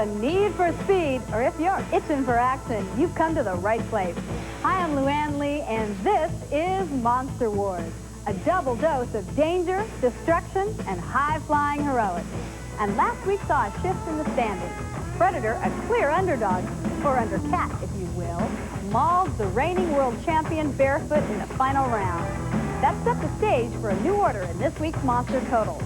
a need for speed, or if you're itching for action, you've come to the right place. Hi, I'm Luann Lee, and this is Monster Wars, a double dose of danger, destruction, and high-flying heroics. And last week saw a shift in the standings. Predator, a clear underdog, or undercat, if you will, mauled the reigning world champion Barefoot in the final round. That set the stage for a new order in this week's Monster Totals.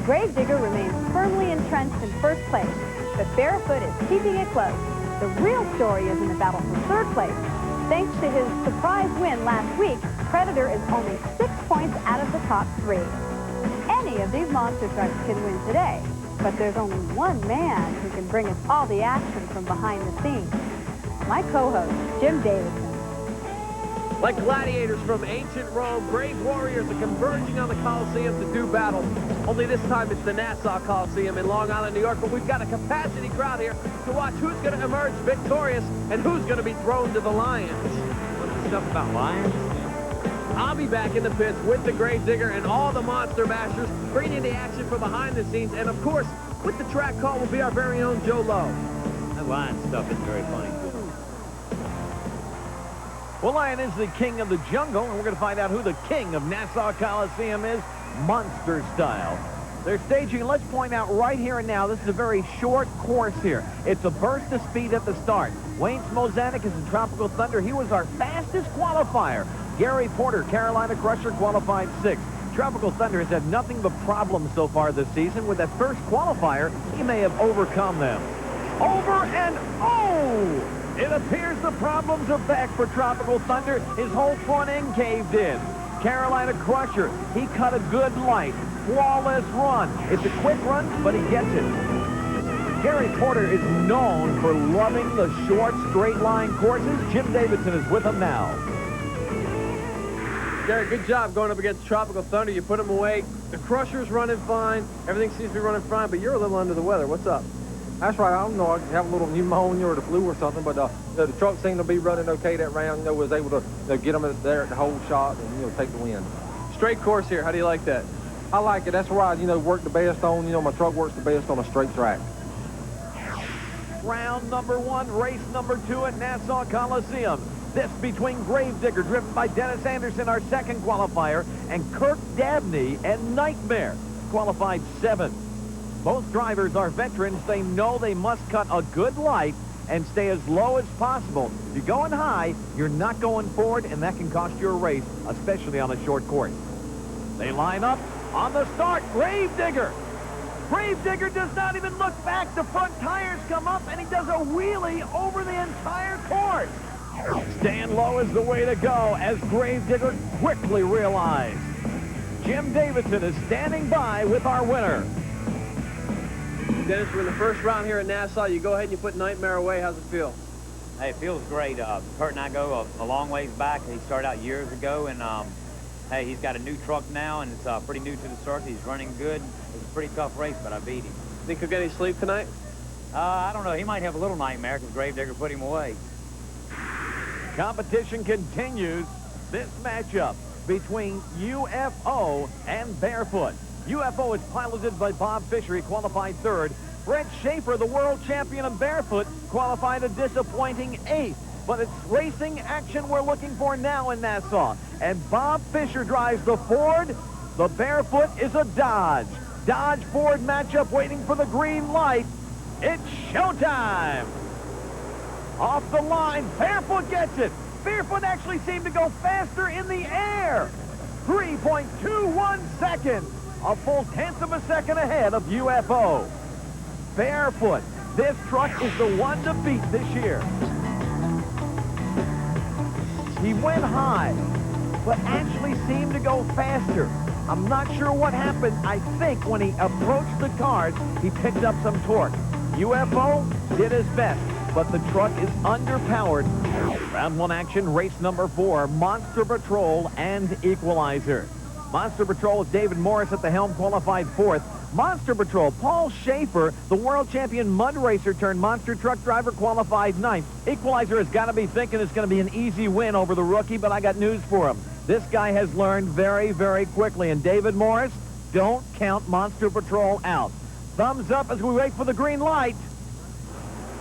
Gravedigger remains firmly entrenched in first place, but Barefoot is keeping it close. The real story is in the battle for third place. Thanks to his surprise win last week, Predator is only 6 points out of the top 3. Any of these monster trucks can win today, but there's only one man who can bring us all the action from behind the scenes. My co-host, Jim Davidson. Like gladiators from ancient Rome, brave warriors are converging on the Coliseum to do battle. Only this time it's the Nassau Coliseum in Long Island, New York, but we've got a capacity crowd here to watch who's going to emerge victorious and who's going to be thrown to the lions. What's the stuff about lions? I'll be back in the pits with the Gravedigger and all the Monster Bashers, bringing the action from behind the scenes, and of course, with the track call will be our very own Joe Lowe. That lion stuff is very funny. Well, Lion is the king of the jungle, and we're going to find out who the king of Nassau Coliseum is, monster style. They're staging, let's point out right here and now, this is a very short course here. It's a burst of speed at the start. Wayne Smozanik is in Tropical Thunder. He was our fastest qualifier. Gary Porter, Carolina Crusher, qualified 6th. Tropical Thunder has had nothing but problems so far this season. With that first qualifier, he may have overcome them. Over and oh! It appears the problems are back for Tropical Thunder. His whole front end caved in. Carolina Crusher, he cut a good light. Flawless run. It's a quick run, but he gets it. Gary Porter is known for loving the short, straight line courses. Jim Davidson is with him now. Gary, good job going up against Tropical Thunder. You put him away. The Crusher's running fine. Everything seems to be running fine, but you're a little under the weather. What's up? That's right. I don't know. I have a little pneumonia or the flu or something, but the truck seemed to be running okay that round. Was able to get them there at the whole shot and take the win. Straight course here. How do you like that? I like it. That's where I work the best on. My truck works the best on a straight track. Round number 1, race number 2 at Nassau Coliseum. This between Gravedigger, driven by Dennis Anderson, our second qualifier, and Kirk Dabney and Nightmare, qualified 7th. Both drivers are veterans. They know they must cut a good light and stay as low as possible. If you're going high, you're not going forward, and that can cost you a race, especially on a short course. They line up on the start. Gravedigger. Gravedigger does not even look back. The front tires come up, and he does a wheelie over the entire course. Staying low is the way to go, as Gravedigger quickly realized. Jim Davidson is standing by with our winner. Dennis, we're in the first round here at Nassau. You go ahead and you put Nightmare away. How's it feel? Hey, it feels great. Kurt and I go a long ways back. He started out years ago, and hey, he's got a new truck now, and it's pretty new to the circuit. He's running good. It was a pretty tough race, but I beat him. Think he'll get any sleep tonight? I don't know. He might have a little nightmare because Gravedigger put him away. Competition continues. This matchup between UFO and Barefoot. UFO is piloted by Bob Fisher. He qualified 3rd. Fred Schaefer, the world champion of Barefoot, qualified a disappointing 8th. But it's racing action we're looking for now in Nassau. And Bob Fisher drives the Ford. The Barefoot is a Dodge. Dodge-Ford matchup waiting for the green light. It's showtime. Off the line, Barefoot gets it. Barefoot actually seemed to go faster in the air. 3.21 seconds. A full 1/10 of a second ahead of UFO. Barefoot, this truck is the one to beat this year. He went high, but actually seemed to go faster. I'm not sure what happened. I think when he approached the cars, he picked up some torque. UFO did his best, but the truck is underpowered. Round 1 action, race number 4, Monster Patrol and Equalizer. Monster Patrol with David Morris at the helm, qualified 4th. Monster Patrol, Paul Schaefer, the world champion mud racer turned monster truck driver, qualified 9th. Equalizer has got to be thinking it's going to be an easy win over the rookie, but I got news for him. This guy has learned very, very quickly. And David Morris, don't count Monster Patrol out. Thumbs up as we wait for the green light.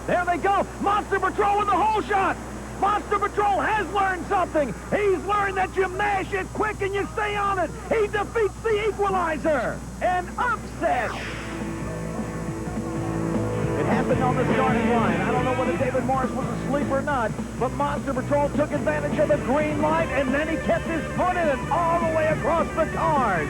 There they go. Monster Patrol with the hole shot. Monster Patrol has learned something. He's learned that you mash it quick and you stay on it. He defeats the Equalizer. An upset. It happened on the starting line. I don't know whether David Morris was asleep or not, but Monster Patrol took advantage of the green light, and then he kept his foot in it all the way across the cars.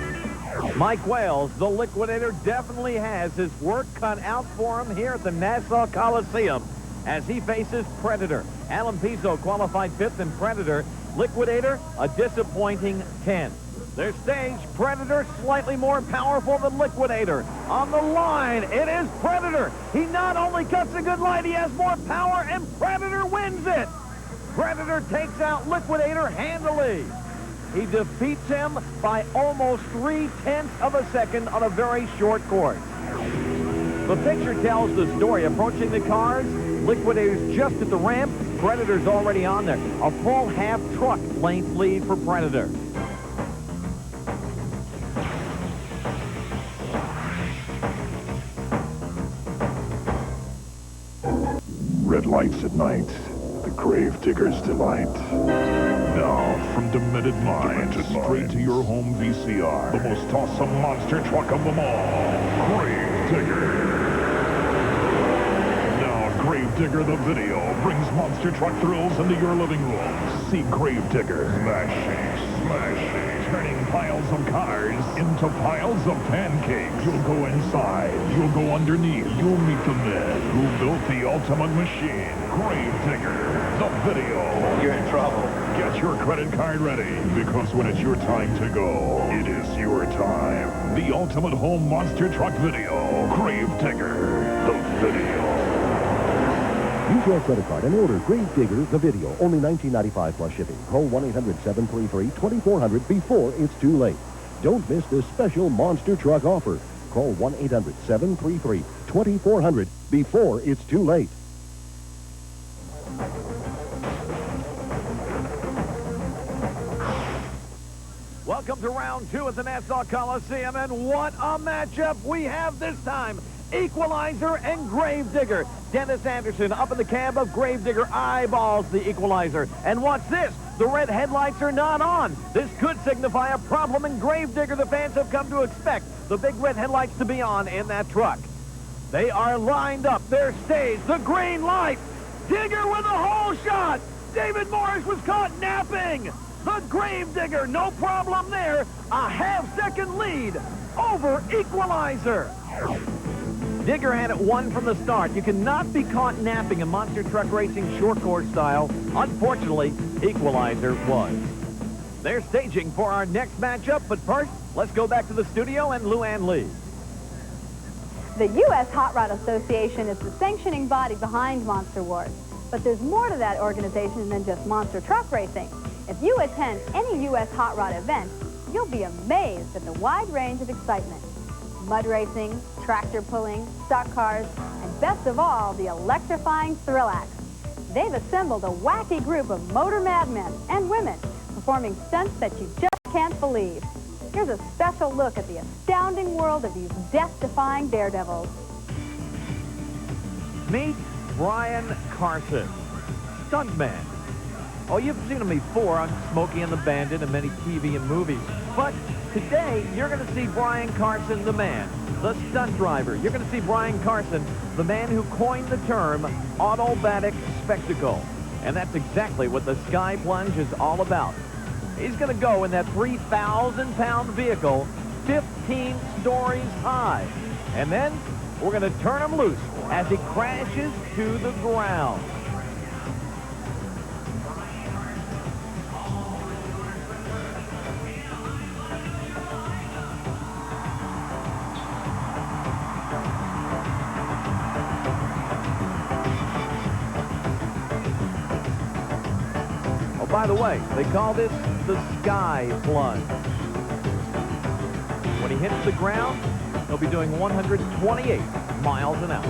Mike Wales, the Liquidator, definitely has his work cut out for him here at the Nassau Coliseum as he faces Predator. Alan Pizzo qualified 5th in Predator. Liquidator, a disappointing 10th. Their stage, Predator, slightly more powerful than Liquidator. On the line, it is Predator. He not only cuts a good light, he has more power, and Predator wins it. Predator takes out Liquidator handily. He defeats him by almost 3/10 of a second on a very short course. The picture tells the story. Approaching the cars, Liquidator's just at the ramp. Predator's already on there. A full half truck length lead for Predator. Red lights at night, the Gravedigger's delight. Now, from demented minds, straight to your home VCR, the most awesome monster truck of them all, Gravedigger. Now, Gravedigger the video brings monster truck thrills into your living room. See Gravedigger smashing, turning piles of cars into piles of pancakes. You'll go inside, you'll go underneath, you'll meet the men who built the ultimate machine, Gravedigger, the video. You're in trouble. Get your credit card ready, because when it's your time to go, it is your time. The ultimate home monster truck video, Gravedigger, the video. Use your credit card and order Gravedigger, the video. Only $19.95 plus shipping. Call 1-800-733-2400 before it's too late. Don't miss this special monster truck offer. Call 1-800-733-2400 before it's too late. Welcome to round 2 at the Nassau Coliseum, and what a matchup we have this time. Equalizer and Gravedigger. Dennis Anderson up in the cab of Gravedigger eyeballs the Equalizer. And what's this? The red headlights are not on. This could signify a problem in Gravedigger. The fans have come to expect the big red headlights to be on in that truck. They are lined up. Their stage, the green light. Digger with a hole shot. David Morris was caught napping. The Gravedigger, no problem there. A half-second lead over Equalizer. Digger had it won from the start. You cannot be caught napping in monster truck racing short course style. Unfortunately, Equalizer was. They're staging for our next matchup, but first, let's go back to the studio and Luann Lee. The U.S. Hot Rod Association is the sanctioning body behind Monster Wars. But there's more to that organization than just monster truck racing. If you attend any U.S. Hot Rod event, you'll be amazed at the wide range of excitement. Mud racing, tractor pulling, stock cars, and best of all, the electrifying thrill acts. They've assembled a wacky group of motor madmen and women performing stunts that you just can't believe. Here's a special look at the astounding world of these death-defying daredevils. Meet Brian Carson, stuntman. Oh, you've seen him before on Smokey and the Bandit and many TV and movies. But today, you're going to see Brian Carson, the man, the stunt driver. You're going to see Brian Carson, the man who coined the term automatic spectacle. And that's exactly what the Sky Plunge is all about. He's going to go in that 3,000-pound vehicle 15 stories high. And then we're going to turn him loose as he crashes to the ground. By the way, they call this the Sky Plunge. When he hits the ground, he'll be doing 128 miles an hour.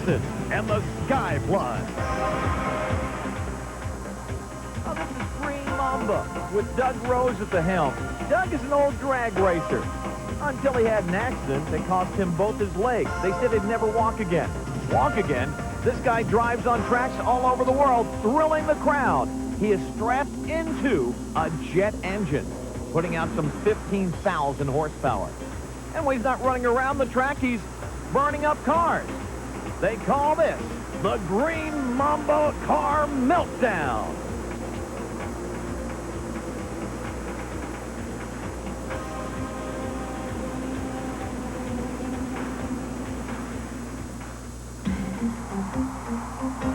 passes, and the sky floods. Oh, this is Green Mamba with Doug Rose at the helm. Doug is an old drag racer. Until he had an accident that cost him both his legs. They said he'd never walk again. Walk again? This guy drives on tracks all over the world, thrilling the crowd. He is strapped into a jet engine, putting out some 15,000 horsepower. And when he's not running around the track, he's burning up cars. They call this the Green Mamba Car Meltdown.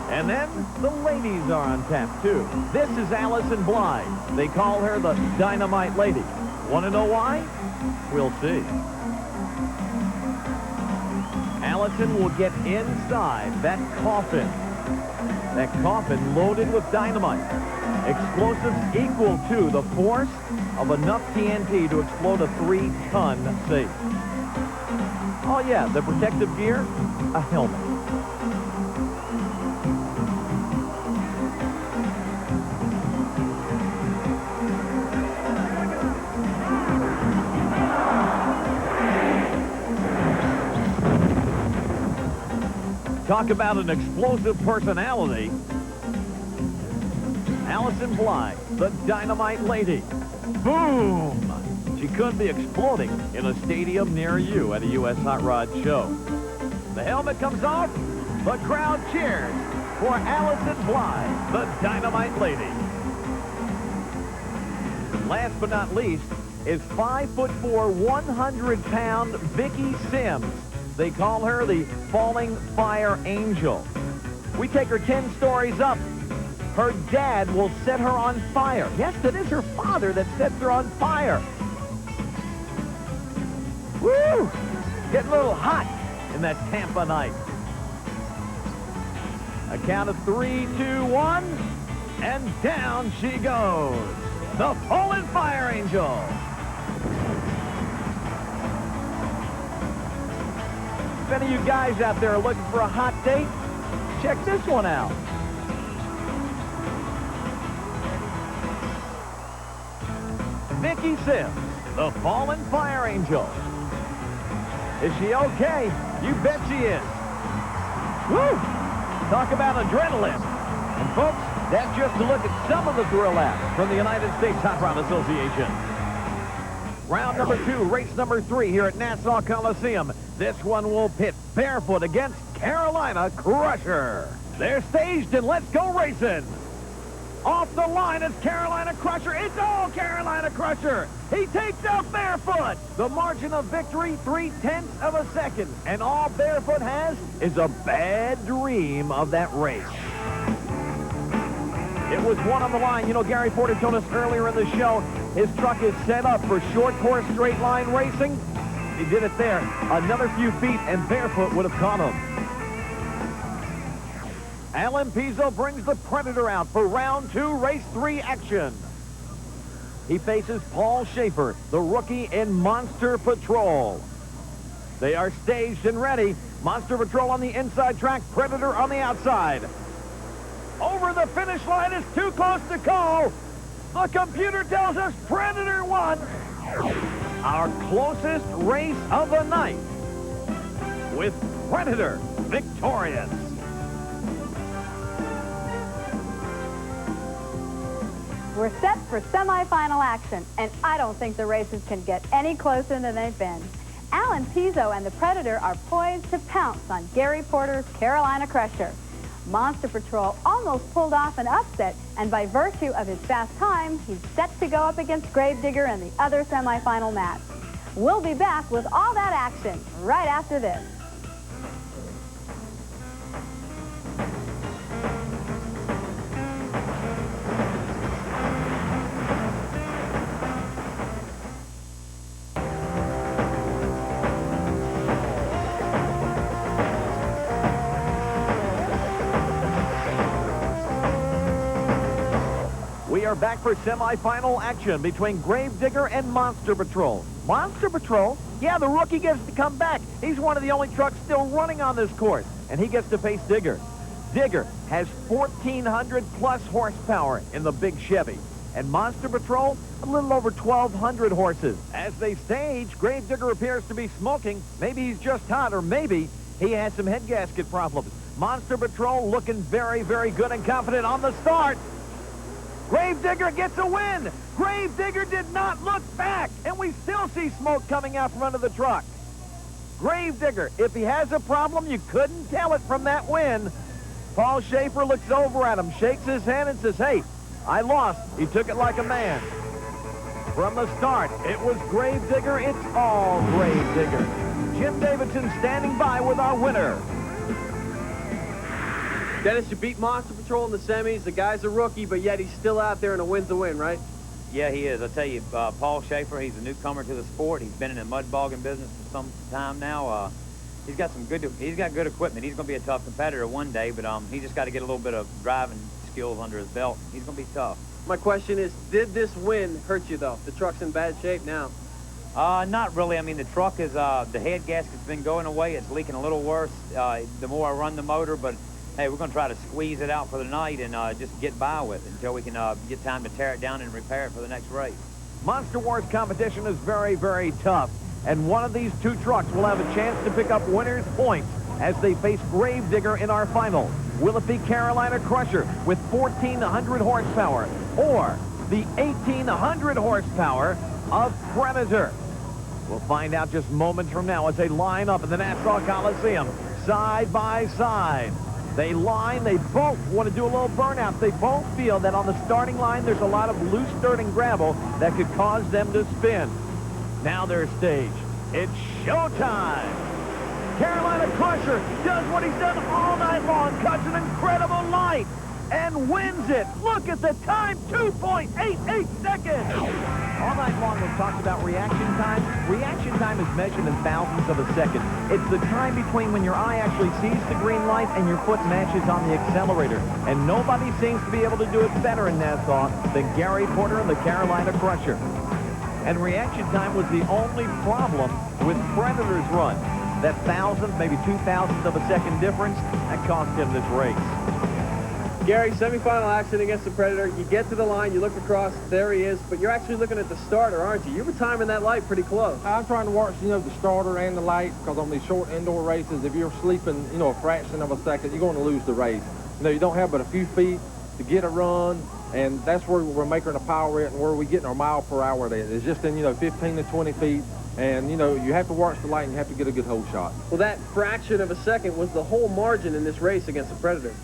And then the ladies are on tap, too. This is Allison Blythe. They call her the Dynamite Lady. Want to know why? We'll see. Allison will get inside that coffin. That coffin loaded with dynamite. Explosives equal to the force of enough TNT to explode a 3-ton safe. Oh, yeah, the protective gear? A helmet. Talk about an explosive personality. Allison Blythe, the Dynamite Lady. Boom! She could be exploding in a stadium near you at a U.S. Hot Rod show. The helmet comes off. The crowd cheers for Allison Blythe, the Dynamite Lady. Last but not least is 5'4", 100-pound Vicky Sims. They call her the Falling Fire Angel. We take her 10 stories up. Her dad will set her on fire. Yes, it is her father that sets her on fire. Woo! Getting a little hot in that Tampa night. A count of 3, 2, 1, and down she goes. The Fallen Fire Angel. If any of you guys out there are looking for a hot date, check this one out. Vicky Sims, the Fallen Fire Angel. Is she okay? You bet she is. Woo! Talk about adrenaline. And folks, that's just a look at some of the thrill acts from the United States Hot Rod Association. Round number 2, race number 3 here at Nassau Coliseum. This one will pit barefoot against Carolina Crusher. They're staged and let's go racing. Off the line is Carolina Crusher. It's all Carolina Crusher. He takes out barefoot. The margin of victory, 0.3 of a second. And all barefoot has is a bad dream of that race. It was one on the line. You know, Gary Porter told us earlier in the show, his truck is set up for short course straight line racing. He did it there. Another few feet and barefoot would have caught him. Alan Pizzo brings the Predator out for round 2, race 3 action. He faces Paul Schaefer, the rookie in Monster Patrol. They are staged and ready. Monster Patrol on the inside track, Predator on the outside. Over the finish line is too close to call. The computer tells us Predator won. Our closest race of the night with Predator victorious. We're set for semifinal action, and I don't think the races can get any closer than they've been. Alan Pizzo and the Predator are poised to pounce on Gary Porter's Carolina Crusher. Monster Patrol almost pulled off an upset, and by virtue of his fast time, he's set to go up against Gravedigger in the other semifinal match. We'll be back with all that action right after this. We are back for semifinal action between Gravedigger and Monster Patrol. Monster Patrol? Yeah, the rookie gets to come back. He's one of the only trucks still running on this course. and he gets to face Digger. Digger has 1,400 plus horsepower in the big Chevy. And Monster Patrol, a little over 1,200 horses. As they stage, Gravedigger appears to be smoking. Maybe he's just hot, or maybe he has some head gasket problems. Monster Patrol looking very, very good and confident on the start. Gravedigger gets a win. Gravedigger did not look back, and we still see smoke coming out from under the truck. Gravedigger, if he has a problem, you couldn't tell it from that win. Paul Schaefer looks over at him, shakes his hand, and says, hey, I lost. He took it like a man. From the start, it was Gravedigger. It's all Gravedigger. Jim Davidson standing by with our winner. Dennis, you beat Monster Patrol in the semis. The guy's a rookie, but yet he's still out there, and a win's a win, right? Yeah, he is. I tell you, Paul Schaefer, he's a newcomer to the sport. He's been in the mud bogging business for some time now. He's got good equipment. He's going to be a tough competitor one day, but he just got to get a little bit of driving skills under his belt. He's going to be tough. My question is, did this win hurt you, though? The truck's in bad shape now. Not really. I mean, the truck is, the head gasket's been going away. It's leaking a little worse the more I run the motor, but hey, we're going to try to squeeze it out for the night and just get by with it until we can get time to tear it down and repair it for the next race. Monster Wars competition is very, very tough, and one of these two trucks will have a chance to pick up winners' points as they face Gravedigger in our final. Will it be Carolina Crusher with 1,400 horsepower or the 1,800 horsepower of Predator? We'll find out just moments from now as they line up in the Nassau Coliseum side by side. They line, they both want to do a little burnout. They both feel that on the starting line there's a lot of loose dirt and gravel that could cause them to spin. Now they're staged. It's showtime. Carolina Crusher does what he's done all night long, cuts an incredible light, and wins it. Look at the time, 2.88 seconds. All night long we've talked about reaction time. Reaction time is measured in thousandths of a second. It's the time between when your eye actually sees the green light and your foot matches on the accelerator. And nobody seems to be able to do it better in Nassau than Gary Porter and the Carolina Crusher. And reaction time was the only problem with Predator's run. That thousandth, maybe 2,000th of a second difference, that cost him this race. Gary, semifinal action against the Predator. You get to the line, you look across, there he is, but you're actually looking at the starter, aren't you? You were timing that light pretty close. I'm trying to watch, the starter and the light, because on these short indoor races, if you're sleeping, a fraction of a second, you're going to lose the race. You don't have but a few feet to get a run, and that's where we're making a power at and where we're getting our mile per hour at. It's just in, 15 to 20 feet. And, you have to watch the light and you have to get a good hole shot. Well, that fraction of a second was the whole margin in this race against the Predator.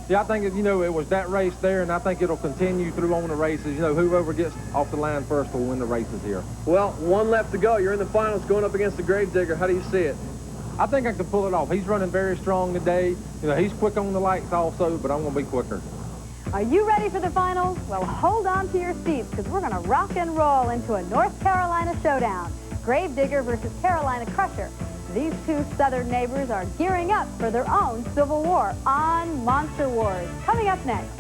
Yeah, I think, it was that race there, and I think it'll continue through on the races. Whoever gets off the line first will win the races here. Well, one left to go. You're in the finals going up against the Gravedigger. How do you see it? I think I can pull it off. He's running very strong today. He's quick on the lights also, but I'm going to be quicker. Are you ready for the finals? Well, hold on to your seats, because we're going to rock and roll into a North Carolina showdown. Gravedigger versus Carolina Crusher. These two southern neighbors are gearing up for their own civil war on Monster Wars. Coming up next.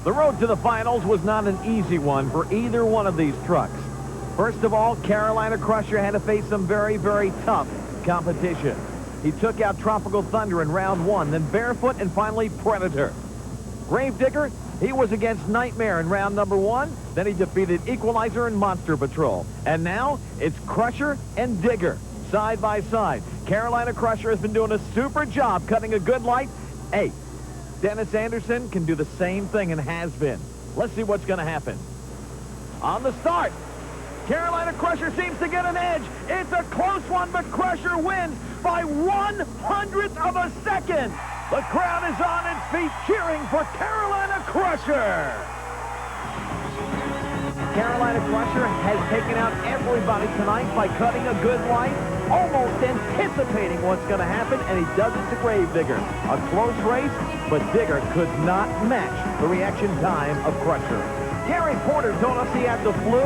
The road to the finals was not an easy one for either one of these trucks. First of all, Carolina Crusher had to face some very, very tough competition. He took out Tropical Thunder in round one, then Barefoot, and finally Predator. Gravedigger, he was against Nightmare in round number one, then he defeated Equalizer and Monster Patrol. And now, it's Crusher and Digger, side by side. Carolina Crusher has been doing a super job cutting a good light. Hey, Dennis Anderson can do the same thing and has been. Let's see what's going to happen. On the start, Carolina Crusher seems to get an edge. It's a close one, but Crusher wins by 1/100th of a second. The crowd is on its feet cheering for Carolina Crusher. Carolina Crusher has taken out everybody tonight by cutting a good light, almost anticipating what's going to happen, and he does it to Gravedigger. A close race, but Digger could not match the reaction time of Crusher. Gary Porter told us he had the flu.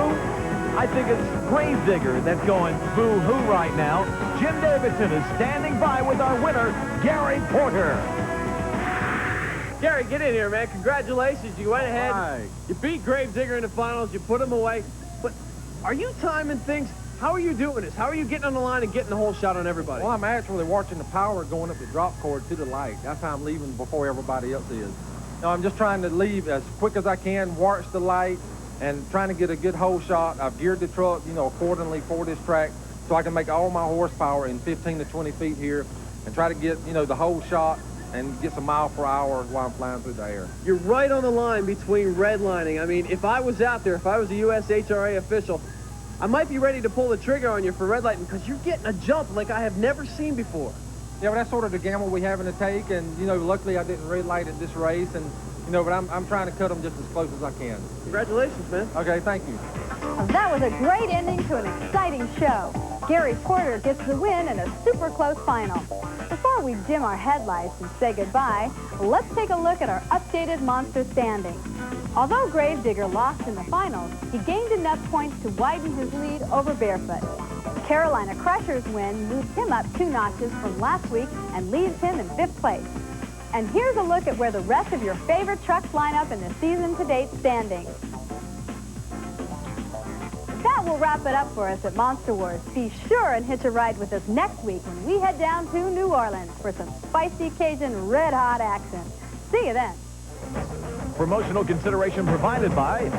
I think it's Gravedigger that's going boo-hoo right now. Jim Davidson is standing by with our winner, Gary Porter. Gary, get in here, man. Congratulations. You went ahead. Right. You beat Gravedigger in the finals. You put him away. But are you timing things? How are you doing this? How are you getting on the line and getting the whole shot on everybody? Well, I'm actually watching the power going up the drop cord to the light. That's how I'm leaving before everybody else is. No, I'm just trying to leave as quick as I can, watch the light, and trying to get a good hole shot. I've geared the truck, accordingly for this track, so I can make all my horsepower in 15 to 20 feet here, and try to get, the whole shot and get some mile per hour while I'm flying through the air. You're right on the line between redlining. I mean, if I was out there, if I was a USHRA official, I might be ready to pull the trigger on you for red lighting because you're getting a jump like I have never seen before. Yeah, but that's sort of the gamble we having to take, and, luckily I didn't red light at this race, and, but I'm trying to cut them just as close as I can. Congratulations, man. Okay, thank you. Well, that was a great ending to an exciting show. Gary Porter gets the win in a super close final. Before we dim our headlights and say goodbye, let's take a look at our updated monster standings. Although Gravedigger lost in the finals, he gained enough points to widen his lead over Barefoot. Carolina Crusher's win moves him up 2 notches from last week and leaves him in 5th place. And here's a look at where the rest of your favorite trucks line up in the season-to-date standings. That will wrap it up for us at Monster Wars. Be sure and hitch a ride with us next week when we head down to New Orleans for some spicy Cajun red-hot action. See you then. Promotional consideration provided by